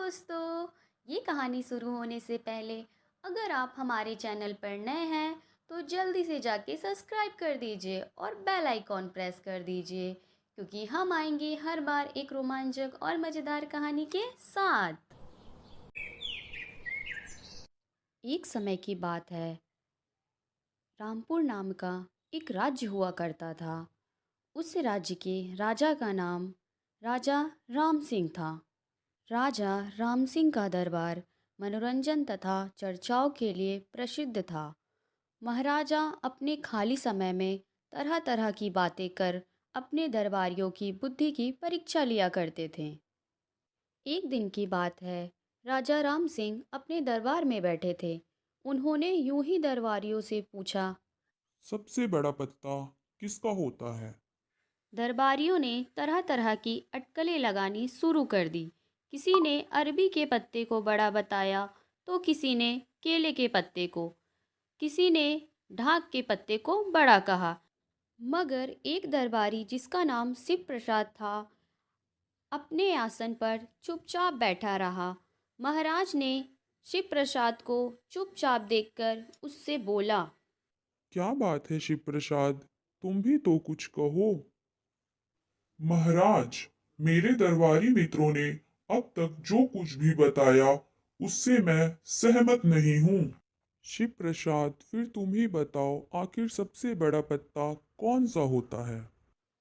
दोस्तों, ये कहानी शुरू होने से पहले अगर आप हमारे चैनल पर नए हैं तो जल्दी से जाके सब्सक्राइब कर दीजिए और बेल आइकॉन प्रेस कर दीजिए क्योंकि हम आएंगे हर बार एक रोमांचक और मज़ेदार कहानी के साथ। एक समय की बात है, रामपुर नाम का एक राज्य हुआ करता था। उस राज्य के राजा का नाम राजा राम सिंह था। राजा राम सिंह का दरबार मनोरंजन तथा चर्चाओं के लिए प्रसिद्ध था। महाराजा अपने खाली समय में तरह तरह की बातें कर अपने दरबारियों की बुद्धि की परीक्षा लिया करते थे। एक दिन की बात है, राजा राम सिंह अपने दरबार में बैठे थे। उन्होंने यूं ही दरबारियों से पूछा। सबसे बड़ा पत्ता किसका होता है? दरबारियों ने तरह तरह की अटकलें लगानी शुरू कर दी। किसी ने अरबी के पत्ते को बड़ा बताया तो किसी ने केले के पत्ते को, किसी ने ढाक के पत्ते को बड़ा कहा। मगर एक दरबारी जिसका नाम शिव प्रसाद था अपने आसन पर चुपचाप बैठा रहा। महाराज ने शिव प्रसाद को चुपचाप देखकर उससे बोला। क्या बात है शिव प्रसाद, तुम भी तो कुछ कहो। महाराज, मेरे दरबारी मित्रों ने अब तक जो कुछ भी बताया उससे मैं सहमत नहीं हूँ। शिव प्रसाद, फिर तुम ही बताओ, आखिर सबसे बड़ा पत्ता कौन सा होता है?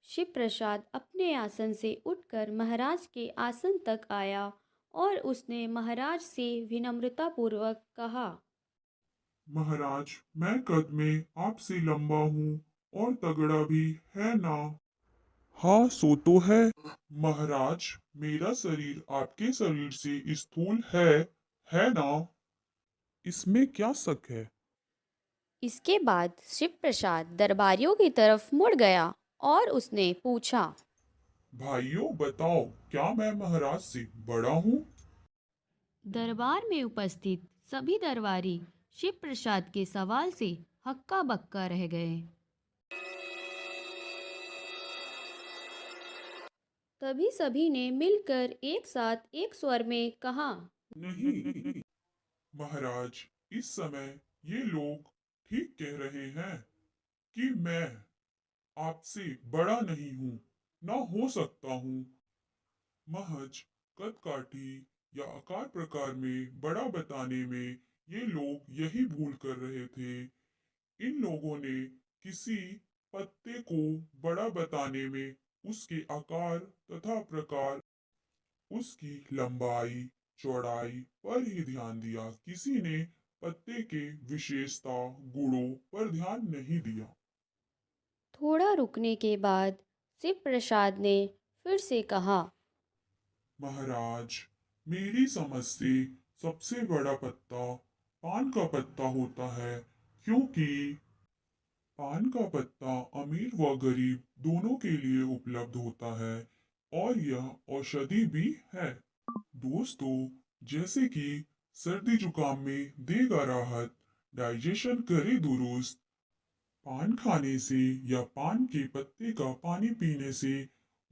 शिव प्रसाद अपने आसन से उठकर महाराज के आसन तक आया और उसने महाराज से विनम्रतापूर्वक कहा। महाराज, मैं कद में आपसे लंबा हूँ और तगड़ा भी, है ना? हाँ, सो तो है। महाराज, मेरा शरीर आपके शरीर से स्थूल है ना? इसमें क्या शक है? इसके बाद शिव प्रसाद दरबारियों की तरफ मुड़ गया और उसने पूछा। भाइयों बताओ, क्या मैं महाराज से बड़ा हूँ? दरबार में उपस्थित सभी दरबारी शिव प्रसाद के सवाल से हक्का बक्का रह गए। तभी सभी ने मिलकर एक साथ एक स्वर में कहा। नहीं महाराज, इस समय ये लोग ठीक कह रहे हैं कि मैं आपसे बड़ा नहीं हूँ, ना हो सकता हूँ। महज कद काठी या आकार प्रकार में बड़ा बताने में ये लोग यही भूल कर रहे थे। इन लोगों ने किसी पत्ते को बड़ा बताने में उसके आकार तथा प्रकार, उसकी लंबाई चौड़ाई पर ही ध्यान दिया। किसी ने पत्ते के विशेषता गुणों पर ध्यान नहीं दिया। थोड़ा रुकने के बाद शिव प्रसाद ने फिर से कहा। महाराज, मेरी समझ से सबसे बड़ा पत्ता पान का पत्ता होता है, क्योंकि पान का पत्ता अमीर व गरीब दोनों के लिए उपलब्ध होता है और यह औषधि भी है। दोस्तों, जैसे कि सर्दी जुकाम में देगा राहत, डाइजेशन करे दुरुस्त, पान खाने से या पान के पत्ते का पानी पीने से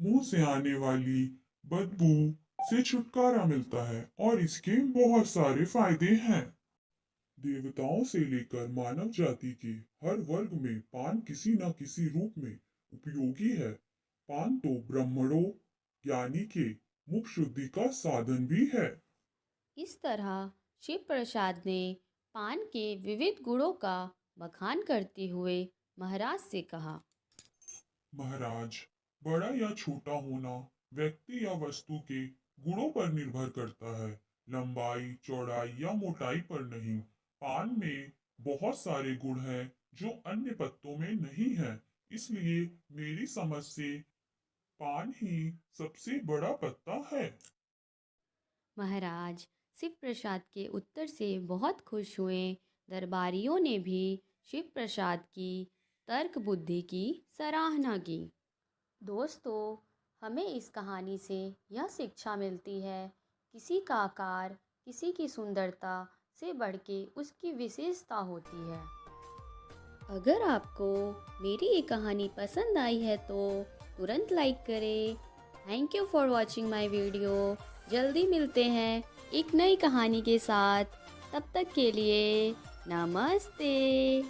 मुंह से आने वाली बदबू से छुटकारा मिलता है और इसके बहुत सारे फायदे हैं। देवताओं से लेकर मानव जाति के हर वर्ग में पान किसी न किसी रूप में उपयोगी है। पान तो ब्राह्मणों ज्ञानी के मुख शुद्धि का साधन भी है। इस तरह शिव प्रसाद ने पान के विविध गुणों का बखान करते हुए महाराज से कहा। महाराज, बड़ा या छोटा होना व्यक्ति या वस्तु के गुणों पर निर्भर करता है, लंबाई चौड़ाई या मोटाई पर नहीं। पान में बहुत सारे गुण हैं जो अन्य पत्तों में नहीं है, इसलिए मेरी समझ से पान ही सबसे बड़ा पत्ता है। महाराज शिव प्रसाद के उत्तर से बहुत खुश हुए। दरबारियों ने भी शिव प्रसाद की तर्क बुद्धि की सराहना की। दोस्तों, हमें इस कहानी से यह शिक्षा मिलती है, किसी का आकार किसी की सुंदरता से बढ़ के उसकी विशेषता होती है। अगर आपको मेरी ये कहानी पसंद आई है तो तुरंत लाइक करें। Thank you for watching my video. जल्दी मिलते हैं एक नई कहानी के साथ। तब तक के लिए नमस्ते।